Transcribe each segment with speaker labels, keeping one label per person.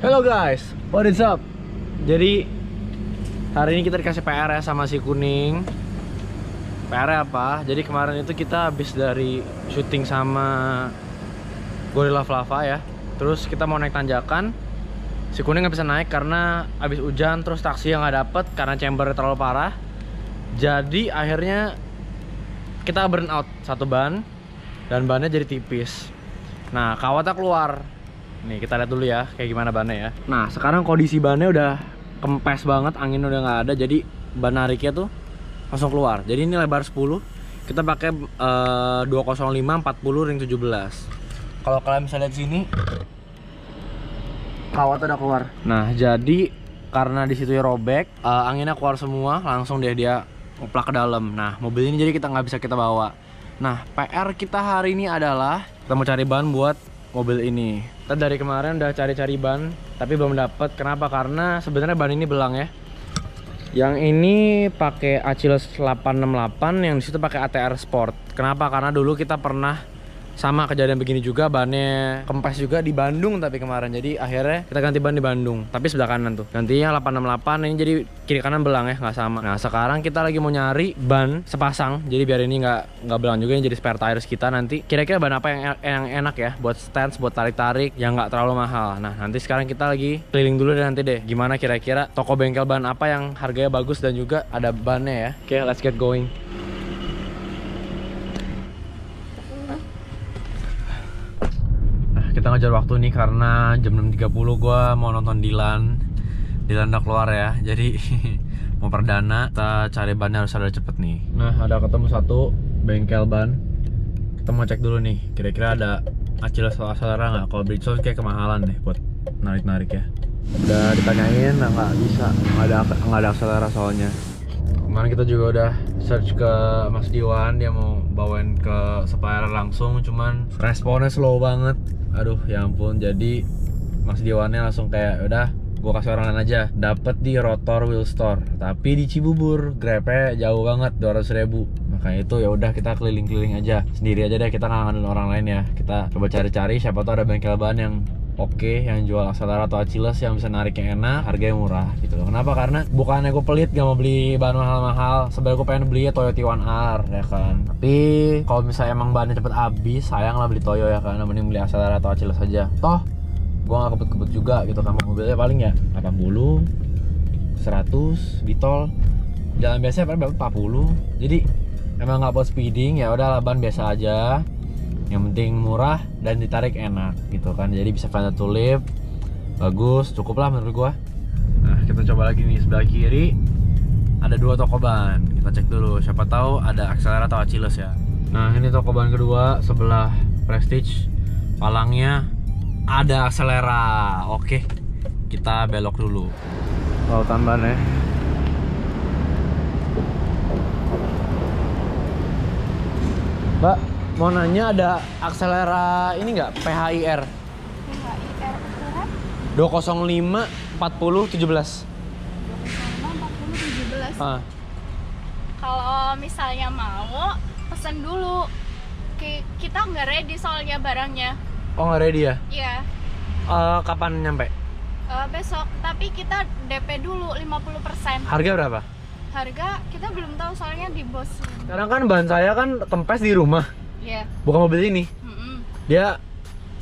Speaker 1: Hello guys, what is up? Jadi hari ini kita dikasih PR ya sama si Kuning. PR apa? Jadi kemarin itu kita habis dari syuting sama Gorilla Flava ya. Terus kita mau naik tanjakan. Si Kuning nggak bisa naik karena habis hujan, terus taksi yang nggak dapet karena chambernya terlalu parah. Jadi akhirnya kita burn out satu ban dan bannya jadi tipis. Nah, kawatnya keluar. Nih kita lihat dulu ya kayak gimana bannya ya. Nah sekarang kondisi bannya udah kempes banget, angin udah nggak ada, jadi ban nariknya tuh langsung keluar. Jadi ini lebar 10, kita pakai 205 40 ring 17. Kalau kalian bisa lihat sini, kawatnya udah keluar. Nah jadi karena di situ robek, anginnya keluar semua, langsung dia ngeplak ke dalam. Nah mobil ini jadi kita nggak bisa kita bawa. Nah PR kita hari ini adalah kita mau cari ban buat mobil ini. Kita dari kemarin udah cari-cari ban tapi belum dapet. Kenapa? Karena sebenarnya ban ini belang ya. Yang ini pakai Achilles 868, yang disitu pakai ATR Sport. Kenapa? Karena dulu kita pernah sama kejadian begini juga, bannya kempes juga di Bandung tapi kemarin. Jadi akhirnya kita ganti ban di Bandung, tapi sebelah kanan tuh. Gantinya 868, ini jadi kiri kanan belang ya, nggak sama. Nah sekarang kita lagi mau nyari ban sepasang, jadi biar ini nggak belang juga, yang jadi spare tires kita nanti. Kira-kira ban apa yang enak ya buat stance, buat tarik-tarik yang nggak terlalu mahal. Nah nanti sekarang kita lagi keliling dulu deh nanti deh, gimana kira-kira toko bengkel ban apa yang harganya bagus dan juga ada bannya ya. Oke, let's get going. Kita ngejar waktu nih karena jam 6.30 gue mau nonton Dilan udah keluar ya, jadi mau perdana. Kita cari bannya harus ada cepet nih. Nah ada ketemu satu bengkel ban, kita mau cek dulu nih kira-kira ada Achilles Acelera nggak. Kalau Bridgestone kayak kemahalan deh buat narik-narik ya. Udah ditanyain, nah nggak bisa, nggak ada Acelera soalnya. Kemarin kita juga udah search ke Mas Diwan, dia mau bawain ke supplier langsung, cuman responnya slow banget. Aduh ya ampun, jadi Mas Diwannya langsung kayak udah gue kasih orang lain aja. Dapet di Rotor Wheel Store tapi di Cibubur, grabnya jauh banget 200.000. Makanya itu ya udah kita keliling-keliling aja sendiri aja deh, kita nggak ngandelin orang lain ya. Kita coba cari-cari siapa tahu ada bengkel ban yang oke, yang jual Acelera atau Achilles yang bisa narik yang enak, harganya murah gitu loh. Kenapa? Karena bukannya gue pelit gak mau beli bahan mahal-mahal, sebenarnya gue pengen beli Toyota T1R ya kan. Tapi kalau misalnya emang bahannya cepet habis, sayang lah beli Toyo ya kan. Mending beli Acelera atau Achilles aja. Toh gue gak kebut-kebut juga gitu kan, mobilnya paling ya 80 100 di tol, jalan biasa paling berapa 40. Jadi emang gak buat speeding, ya udah ban biasa aja, yang penting murah dan ditarik enak gitu kan. Jadi bisa fender to lift, bagus, cukup lah menurut gua. Nah kita coba lagi nih, sebelah kiri ada dua toko ban, kita cek dulu siapa tahu ada Acelera atau Achilles ya. Nah ini toko ban kedua sebelah Prestige, palangnya ada Acelera. Oke, kita belok dulu. Lautan ban ya. Mbak, mau nanya ada Acelera ini nggak? PHIR 205 40 17.
Speaker 2: 205 40 17. Kalau misalnya mau pesen dulu. Kita nggak ready soalnya barangnya.
Speaker 1: Oh nggak ready ya?
Speaker 2: Iya.
Speaker 1: Kapan nyampe?
Speaker 2: Besok, tapi kita DP dulu 50%.
Speaker 1: Harga berapa?
Speaker 2: Harga kita belum tahu soalnya di bos.
Speaker 1: Sekarang kan ban saya kan kempes di rumah,
Speaker 2: Iya.
Speaker 1: bukan mobil ini.
Speaker 2: Yeah.
Speaker 1: Dia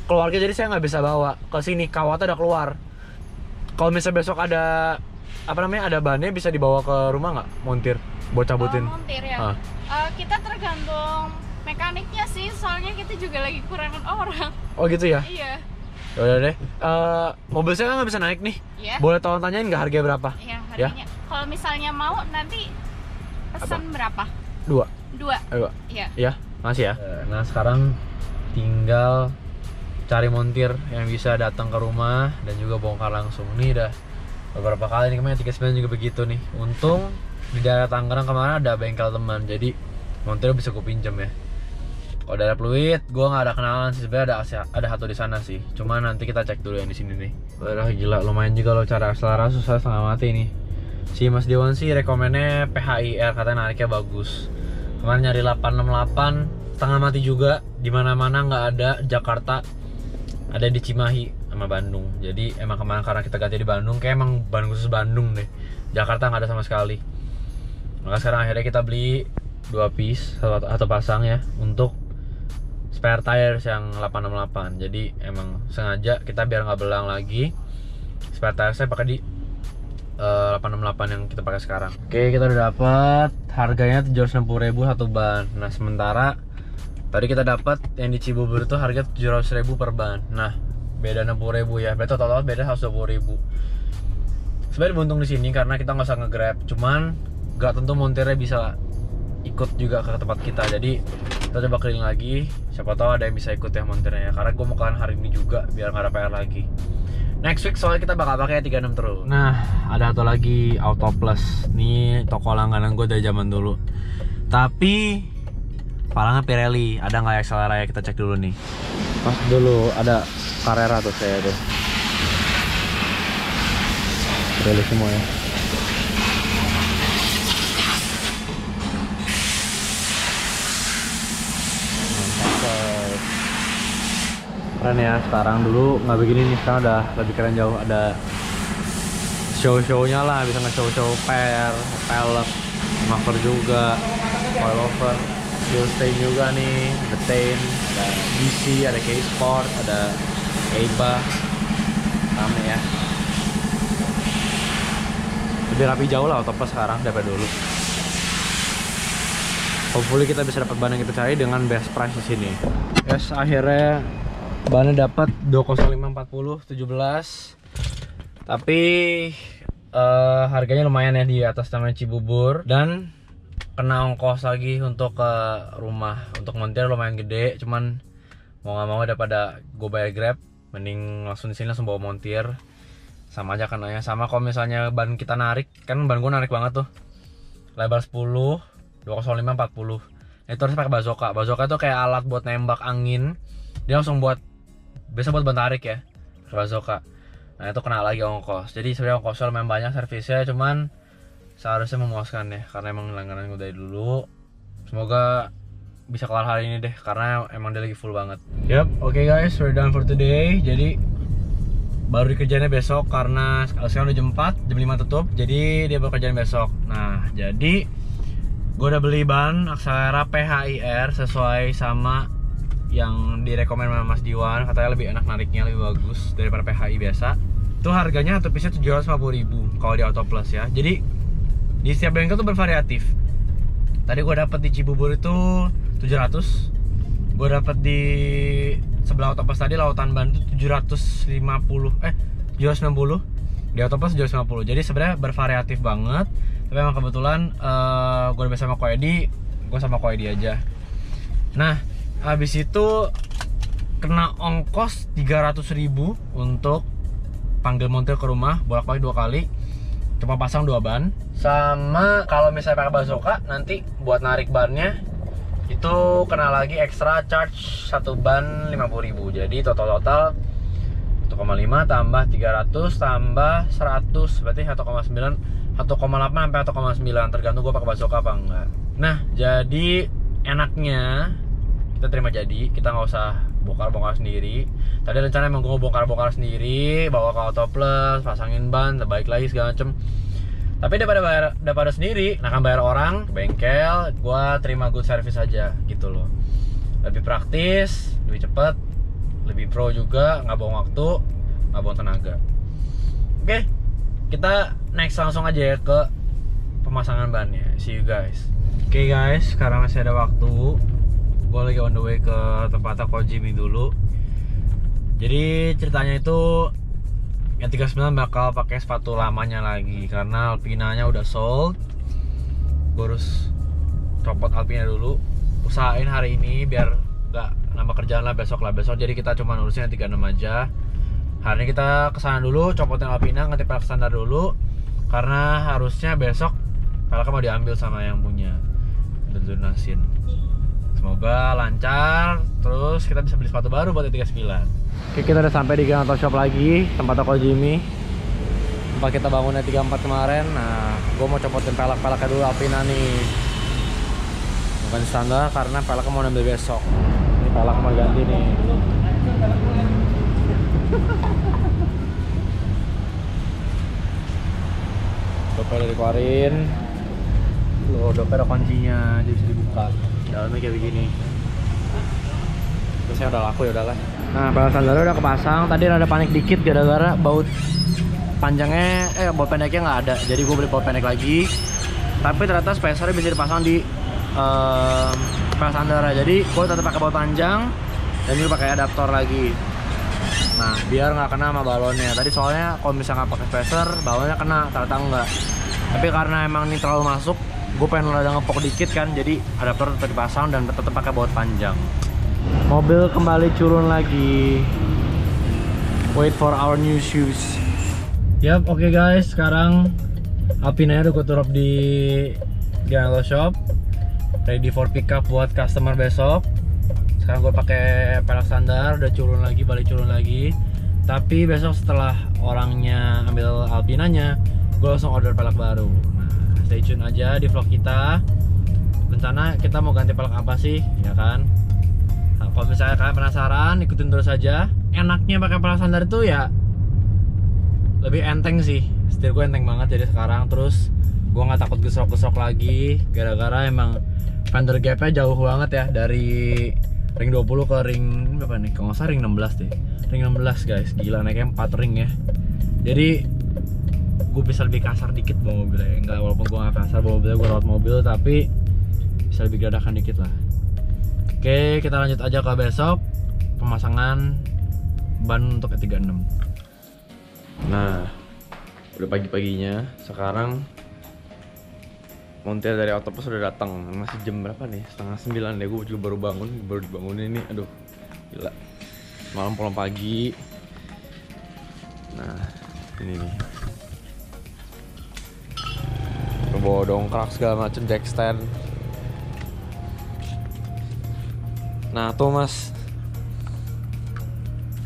Speaker 1: keluarga, jadi saya nggak bisa bawa ke sini. Kawatnya udah keluar. Kalau misalnya besok ada apa namanya, ada bannya, bisa dibawa ke rumah nggak? Montir buat cabutin.
Speaker 2: Montir ya. Kita tergantung mekaniknya sih, soalnya kita juga lagi kurangan orang.
Speaker 1: Oh gitu ya?
Speaker 2: Iya.
Speaker 1: Ya udah deh. Mobil saya kan nggak bisa naik nih.
Speaker 2: Iya.
Speaker 1: Boleh tolong tanyain nggak harganya berapa?
Speaker 2: Iya, harganya. Kalau misalnya mau nanti pesan berapa?
Speaker 1: Dua. Ayo.
Speaker 2: Iya.
Speaker 1: Iya, masih ya. Nah sekarang tinggal cari montir yang bisa datang ke rumah dan juga bongkar langsung. Nih udah beberapa kali nih, kemarin 39 juga begitu nih. Untung di daerah Tangerang kemarin ada bengkel teman, jadi montir bisa gue pinjem ya. Kalau daerah Pluit, gue nggak ada kenalan sih, sebenarnya ada satu di sana sih. Cuma nanti kita cek dulu yang di sini nih. Udah gila, lumayan juga lo cara Acelera, susah setengah mati nih. Si Mas Dewan sih rekomennya PHIR, katanya nariknya bagus. Kemarin nyari 868 setengah mati juga, di mana-mana nggak ada. Jakarta ada di Cimahi, sama Bandung. Jadi emang kemarin karena kita ganti di Bandung, kayak emang ban khusus Bandung deh. Jakarta nggak ada sama sekali. Maka sekarang akhirnya kita beli 2 piece atau pasang ya untuk spare tires yang 868. Jadi emang sengaja kita biar nggak belang lagi. Spare tires saya pakai di 868 yang kita pakai sekarang. Oke, kita udah dapat harganya 760.000 satu ban. Nah, sementara tadi kita dapat yang di Cibubur itu harga 700.000 per ban. Nah, beda 60.000 ya. Berarti total beda 120.000. Sebenarnya buntung di sini karena kita nggak usah nge-grab. Cuman nggak tentu montirnya bisa ikut juga ke tempat kita. Jadi kita coba keliling lagi. Siapa tahu ada yang bisa ikut ya montirnya ya. Karena gue mau kalian hari ini juga biar nggak ada PR lagi. Next week soalnya kita bakal pakai 36 terus. Nah, ada satu lagi Auto Plus. Ini toko langganan gue dari zaman dulu. Tapi palangnya Pirelli. Ada nggak Accelera ya? Kita cek dulu nih. Pas dulu ada Carrera tuh saya tuh. Pirelli semua ya. Keren ya, sekarang dulu nggak begini nih, sekarang udah lebih keren jauh. Ada show-shownya lah, bisa nge-show pelek, muffler juga, coilover, fuel stain juga nih, ada Tain, ada DC, ada K-Sport, ada EIBA, rame ya. Lebih rapi jauh lah Auto Plus sekarang daripada dulu. Hopefully kita bisa dapat ban yang kita cari dengan best price di sini. Yes, akhirnya bannya dapat 20540 17. Tapi harganya lumayan ya, di atas namanya Cibubur, dan kena ongkos lagi untuk ke rumah. Untuk montir lumayan gede, cuman mau nggak mau daripada gue bayar Grab, mending langsung di sini langsung bawa montir. Sama aja kan ya. Sama kalau misalnya ban kita narik, kan ban gue narik banget tuh, lebar 10 20540. Nah, itu harus pakai bazooka. Bazooka itu kayak alat buat nembak angin. Dia langsung biasa buat ban tarik ya, bazooka. Nah, itu kena lagi ongkos. Jadi sebenarnya ongkosnya lumayan banyak servisnya, cuman seharusnya memuaskan ya, karena emang langganan gue dari dulu. Semoga bisa kelar hari ini deh, karena emang dia lagi full banget. Yap, oke guys, we're done for today. Jadi baru dikerjainnya besok, karena sekarang udah jam 4, jam 5 tutup. Jadi dia baru kerjain besok. Nah, jadi gue udah beli ban Accelera PHIR sesuai sama yang direkomend sama Mas Diwan. Katanya lebih enak nariknya, lebih bagus daripada PHI biasa. Itu harganya satu piece 750.000 kalau di Auto Plus ya. Jadi di setiap bengkel tuh bervariatif. Tadi gue dapet di Cibubur itu 700. Gue dapet di sebelah Auto Plus tadi, Lautan Ban itu 760. Di Auto Plus 750. Jadi sebenarnya bervariatif banget. Tapi emang kebetulan gue udah biasa sama Koedi, gue sama Koedi aja. Nah, habis itu kena ongkos 300.000 untuk panggil montir ke rumah, bolak-balik 2 kali, cuma pasang 2 ban. Sama kalau misalnya pakai bazooka, nanti buat narik bannya itu kena lagi extra charge 1 ban 50.000. Jadi total 1,5 tambah 300 tambah 100, berarti 1,8 sampai 1,9, tergantung gue pakai bazooka apa enggak. Nah, jadi enaknya kita terima jadi, kita nggak usah bongkar-bongkar sendiri. Tadi rencana emang gue mau bongkar-bongkar sendiri, bawa ke Auto Plus, pasangin ban, balik lagi segala macem. Tapi daripada sendiri, nah kan bayar orang ke bengkel, gue terima good service aja gitu loh. Lebih praktis, lebih cepet, lebih pro juga, nggak buang waktu, nggak buang tenaga. Oke, kita next langsung aja ya ke pemasangan bannya. See you guys. Oke guys, sekarang masih ada waktu. Gue lagi on the way ke tempatnya Kojimi dulu. Jadi ceritanya itu yang 39 bakal pakai sepatu lamanya lagi karena Alpinanya udah sold. Gue harus copot Alpina dulu. Usahain hari ini biar gak nambah kerjaan lah besok. Jadi kita cuma urusin yang 36 aja. Hari ini kita kesana dulu, copotin Alpina, ganti pelek standar dulu. Karena harusnya besok peleknya mau diambil sama yang punya, udah lunasin. Semoga lancar, terus kita bisa beli sepatu baru buat 39. Oke, kita udah sampai di Grand Auto Shop lagi, tempat toko Jimmy. Tempat kita bangunnya 34 kemarin. Nah, gue mau copotin peleknya dulu Alpina nih. Bukan standar karena peleknya mau ambil besok. Ini pelek mau ganti nih. keluarin. Loh, dompet ada kuncinya, jadi bisa dibuka. Dalamnya kayak begini. Terusnya udah laku ya udahlah. Nah, pelek sandarnya udah kepasang. Tadi rada panik dikit gara-gara baut panjangnya, baut pendeknya nggak ada. Jadi gue beli baut pendek lagi. Tapi ternyata spacernya bisa dipasang di pelek sandarnya. Jadi gue tetap pakai baut panjang dan juga pakai adaptor lagi. Nah, biar nggak kena sama balonnya. Tadi soalnya kalau misalnya nggak pakai spacer, balonnya kena, ternyata enggak. Tapi karena emang ini terlalu masuk, gue pengen rada ngepok dikit kan, jadi adaptor tetap dipasang dan tetap pakai baut panjang. Mobil kembali turun lagi. Wait for our new shoes. Yap, oke guys, sekarang Alpinanya udah gue turap di Grand Auto Shop, ready for pickup buat customer besok. Sekarang gue pakai pelek standar, udah balik turun lagi. Tapi besok setelah orangnya ambil Alpinanya, gue langsung order pelek baru. Nah, stay tune aja di vlog kita. Rencana kita mau ganti pelek apa sih, ya kan? Nah, kalau misalnya kalian penasaran, ikutin terus aja. Enaknya pakai pelek standar itu ya lebih enteng sih. Setir gue enteng banget jadi sekarang. Terus gue nggak takut gesrok-gesrok lagi, gara-gara emang fender gapnya jauh banget ya, dari ring 20 ke ring berapa nih? Kalau nggak salah ring 16 deh. Ring 16 guys, gila naiknya 4 ring ya. Jadi gue bisa lebih kasar dikit bawa mobilnya. Enggak, walaupun gue nggak kasar bawa mobilnya, gue rawat mobil, tapi bisa lebih geradakan dikit lah. Oke, kita lanjut aja ke besok pemasangan ban untuk E36. Nah, udah pagi-paginya. Sekarang montir dari Autopos udah datang. Masih jam berapa nih? Setengah 9 deh. Gue juga baru dibangunin ini. Aduh, gila. Malam pulang pagi. Nah, ini nih. Bawa dongkrak segala macem, jack stand. Nah, tuh mas,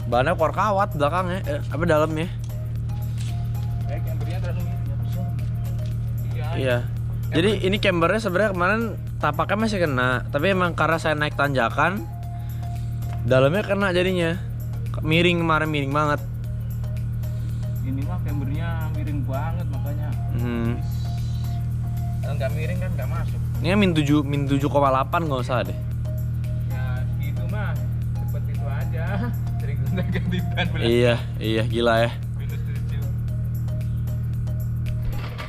Speaker 1: bannya keluar kawat belakangnya, apa dalamnya? Iya. Jadi ini cambernya sebenarnya kemarin tapaknya masih kena, tapi emang karena saya naik tanjakan, dalamnya kena jadinya. Miring kemarin, miring banget.
Speaker 3: Ini mah cambernya miring banget makanya. Kalau nggak miring kan nggak masuk.
Speaker 1: Ini min 7,8 nggak usah deh.
Speaker 3: Ya gitu mah, seperti itu aja. Sering ganti ban.
Speaker 1: Iya gila ya.
Speaker 3: Minus 7.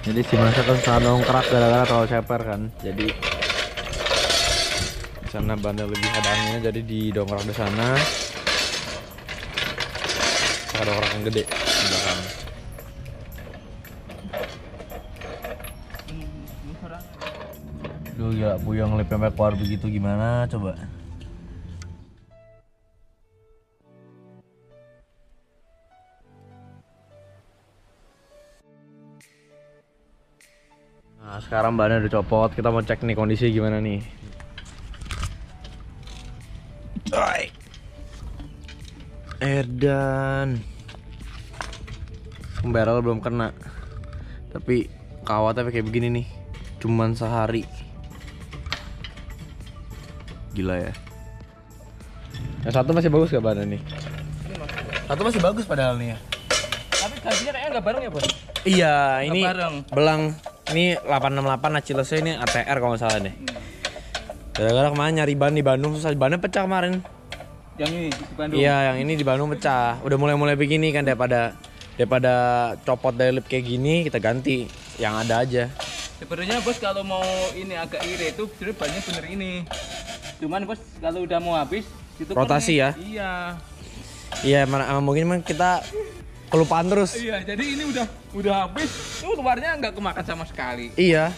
Speaker 1: Jadi si Mas kan salah nongkrak gara-gara terlalu ceper kan. Jadi di sana bannya lebih ada anginnya, jadi didongkrak di sana. Ada dongkrak yang gede di belakang. Duh ya, Buyong lip sampai keluar begitu gimana coba. Nah, sekarang bannya udah copot, kita mau cek nih kondisi gimana nih. Edan, barrel belum kena, tapi kawatnya kayak begini nih, cuman sehari. Gila ya. Yang satu masih bagus gak bannya nih? Satu masih bagus padahal nih ya.
Speaker 3: Tapi gajinya kayaknya nggak bareng ya bos?
Speaker 1: Iya, ini
Speaker 3: bareng.
Speaker 1: belang. Ini 868 Achillesnya, ini ATR kalau nggak salah deh. Gara-gara kemarin nyari ban di Bandung susah, bannya pecah kemarin.
Speaker 3: Yang ini di Bandung?
Speaker 1: Iya, yang ini di Bandung pecah. Udah mulai begini kan, daripada copot dari lip kayak gini, kita ganti yang ada aja.
Speaker 3: Sebenarnya bos kalau mau ini agak iri itu sebenarnya bannya bener ini. Cuman bos kalau udah mau habis itu
Speaker 1: rotasi ya?
Speaker 3: Iya.
Speaker 1: Iya, mungkin kita kelupaan terus.
Speaker 3: Iya, jadi ini udah habis, itu luarnya nggak kemakan sama sekali.
Speaker 1: Iya.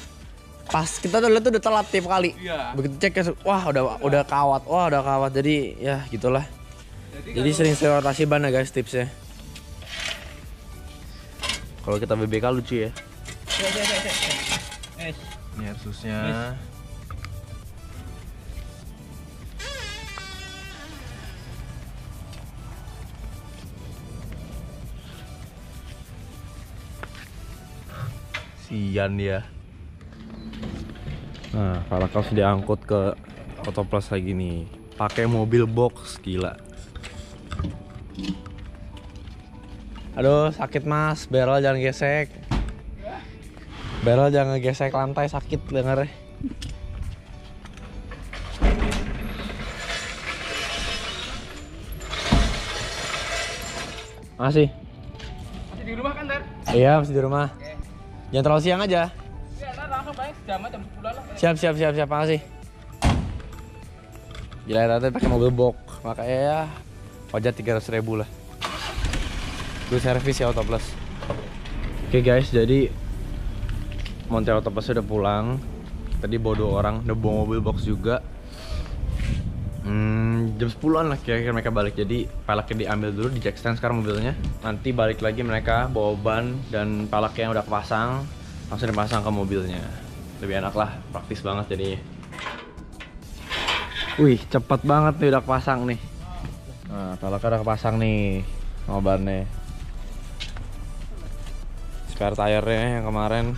Speaker 1: Pas kita tuh lihat tuh udah telat tiap kali.
Speaker 3: Iya.
Speaker 1: Begitu cek ya, wah udah kawat. Jadi ya gitulah. Jadi sering rotasi ban ya guys tipsnya. Kalau kita BBK lucu ya. Ini Airsusnya. Sian dia. Nah, Paracaus diangkut ke Autopos lagi nih. Pakai mobil box, gila. Aduh, sakit mas, barrel jangan gesek. Beryl jangan gesek lantai, sakit dengarnya. Masih
Speaker 3: di rumah kan, Ter?
Speaker 1: iya, masih di rumah.
Speaker 3: Oke.
Speaker 1: Jangan terlalu siang aja.
Speaker 3: Ya, nah, langsung baik jam 10 lah.
Speaker 1: Siap, makasih. Gila, tadi pakai mobil box, makanya ya wajar 300.000 lah. Gue servis ya Auto Plus. Oke guys, jadi Monte Auto Plus udah pulang. Tadi bawa 2 orang, udah bawa mobil box juga. Jam 10-an lah kira-kira mereka balik. Jadi peleknya diambil dulu, di jack stand sekarang mobilnya. Nanti balik lagi mereka bawa ban dan peleknya yang udah kepasang langsung dipasang ke mobilnya. Lebih enak lah, praktis banget jadinya. Wih, cepet banget nih udah kepasang nih. Nah, peleknya udah kepasang nih sama bannya. Spare tire-nya yang kemarin.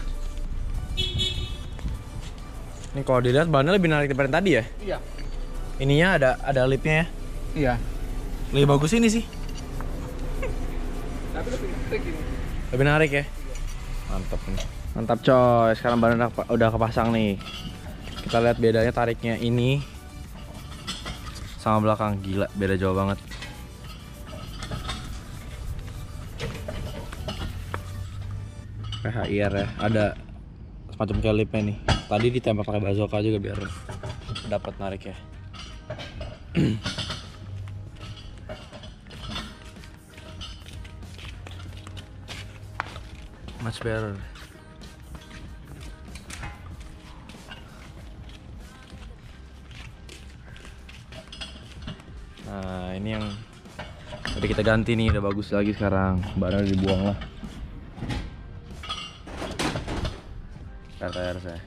Speaker 1: Ini kalau dilihat bannya lebih narik daripada tadi ya?
Speaker 3: Iya.
Speaker 1: Ininya ada lipnya ya?
Speaker 3: Iya.
Speaker 1: Lebih bagus ini sih.
Speaker 3: Tapi lebih menarik ini.
Speaker 1: Lebih narik ya? Mantap nih. Mantap coy, sekarang ban udah kepasang nih. Kita lihat bedanya tariknya ini sama belakang. Gila, beda jauh banget. PHIR ya, ada semacam kayak lipnya nih. Tadi ditembak pakai bazooka juga biar dapat narik ya. Much better. Nah, ini yang tadi kita ganti nih, udah bagus lagi sekarang. Barang dibuang lah. RTR saya.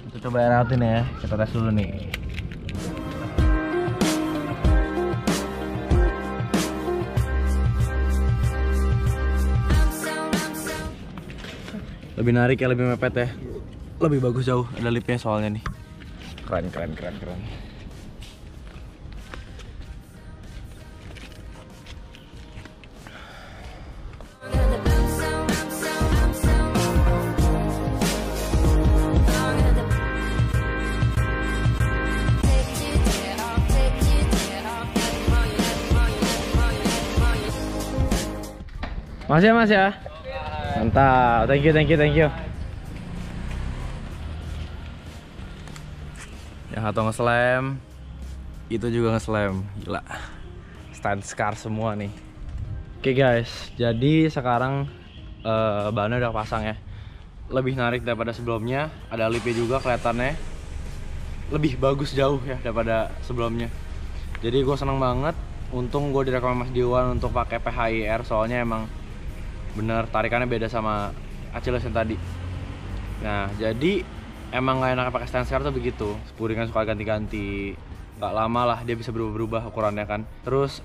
Speaker 1: Kita coba air outin ya, kita tes dulu nih. Lebih narik ya, lebih mepet ya. Lebih bagus jauh, ada lipnya soalnya nih. Keren. Makasih ya Mas ya. Mantap, thank you. Yang satu nge-slam, itu juga nge-slam, gila. Stand scar semua nih. Oke guys, jadi sekarang bannya udah pasang ya. Lebih narik daripada sebelumnya, ada lipnya juga kelihatannya. Lebih bagus jauh ya daripada sebelumnya. Jadi gue seneng banget. Untung gue direkam Mas Diwan untuk pakai PHIR, soalnya emang bener tarikannya beda sama Achilles yang tadi. Nah, jadi emang gak enak pakai stand scar tuh begitu. Spuring kan suka ganti-ganti. Gak lama lah dia bisa berubah-ubah ukurannya kan. Terus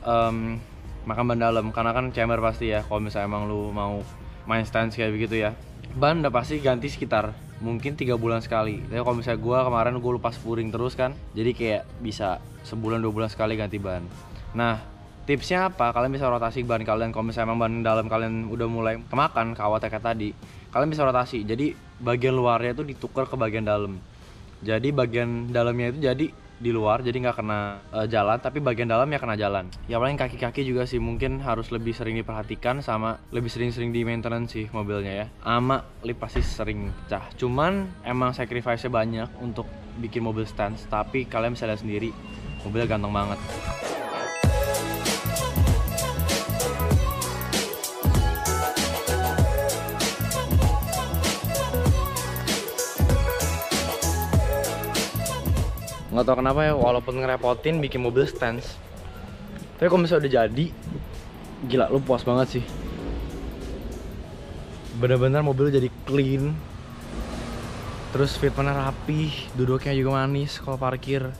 Speaker 1: makan ban dalam, karena kan chamber pasti ya. Kalau misalnya emang lu mau main stance kayak begitu ya, ban udah pasti ganti sekitar mungkin 3 bulan sekali. Tapi kalau misalnya kemarin gue lupa spuring terus kan, jadi kayak bisa sebulan 2 bulan sekali ganti ban. Nah, tipsnya apa? Kalian bisa rotasi ban kalian. Kalau misalnya emang ban dalam kalian udah mulai kemakan kawatnya kayak tadi, kalian bisa rotasi. Jadi bagian luarnya itu ditukar ke bagian dalam. Jadi bagian dalamnya itu jadi di luar, jadi nggak kena jalan, tapi bagian dalamnya kena jalan. Ya paling kaki-kaki juga sih mungkin harus lebih sering diperhatikan, sama lebih sering-sering di maintenance sih mobilnya ya. Ama lip pasti sering pecah. Cuman emang sacrifice-nya banyak untuk bikin mobil stance, tapi kalian bisa lihat sendiri mobilnya ganteng banget. Nggak tau kenapa ya, walaupun ngerepotin bikin mobil stance, tapi kalau misalnya udah jadi, gila lu puas banget sih. Bener-bener mobil jadi clean, terus fitmentnya rapi, duduknya juga manis kalau parkir.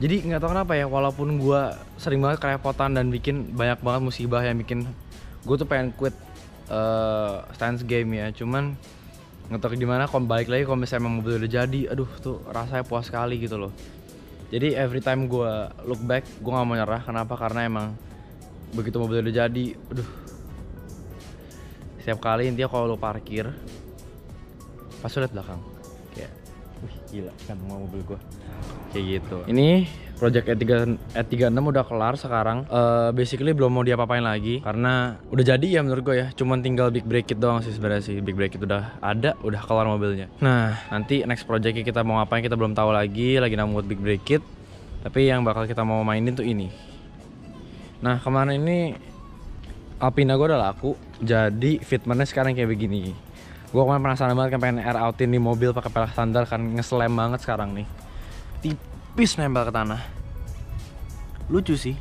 Speaker 1: Jadi nggak tau kenapa ya, walaupun gua sering banget kerepotan dan bikin banyak banget musibah yang bikin gue tuh pengen quit stance game ya, cuman nggak tau gimana kalau balik lagi, kalau misalnya emang mobil udah jadi, aduh tuh rasanya puas sekali gitu loh. Jadi every time gue look back, gue nggak mau nyerah. Kenapa? Karena emang begitu mobil udah jadi, aduh Setiap kali intinya kalau lu parkir, pas lu liat belakang, kayak, wih gila kan mobil gua. Kayak gitu. Ini project E36 udah kelar sekarang. Basically belum mau diapa-apain lagi karena udah jadi ya menurut gue ya. Cuman tinggal big brake kit doang sih sebenarnya sih. Big brake kit udah ada, udah kelar mobilnya. Nah, nanti next projectnya kita mau ngapain kita belum tahu lagi nambut big brake kit. Tapi yang bakal kita mau mainin tuh ini. Nah, kemarin ini Alpina gue udah laku. Jadi fitmentnya sekarang kayak begini. Gue kemarin penasaran banget kan pengen air outin di mobil pakai pelek standar kan ngeslem banget sekarang nih. Tipis nempel ke tanah. Lucu sih.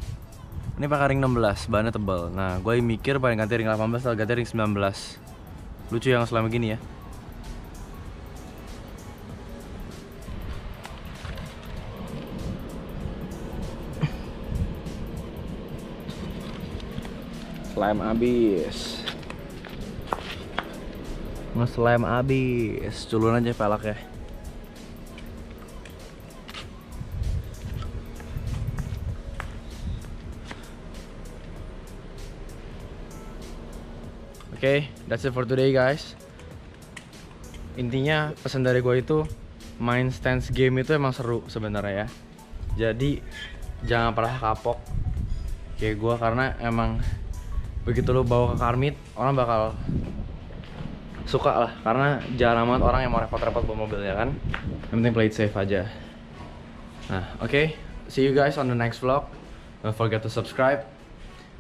Speaker 1: Ini pakai ring 16, bahannya tebal. Nah, gue mikir paling ganti ring 18 atau ganti ring 19. Lucu yang selama gini ya. Slime abis. Nge-slime abis. Culun aja pelaknya. Oke, that's it for today guys. Intinya pesan dari gue itu main stance game itu emang seru sebenarnya ya. Jadi jangan pernah kapok kayak gue karena emang begitu lo bawa ke car meet orang bakal suka lah karena jarang banget orang yang mau repot-repot bawa mobilnya kan. Yang penting play it safe aja. Nah, oke. See you guys on the next vlog. Don't forget to subscribe.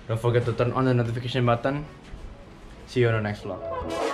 Speaker 1: Don't forget to turn on the notification button. See you on the next vlog.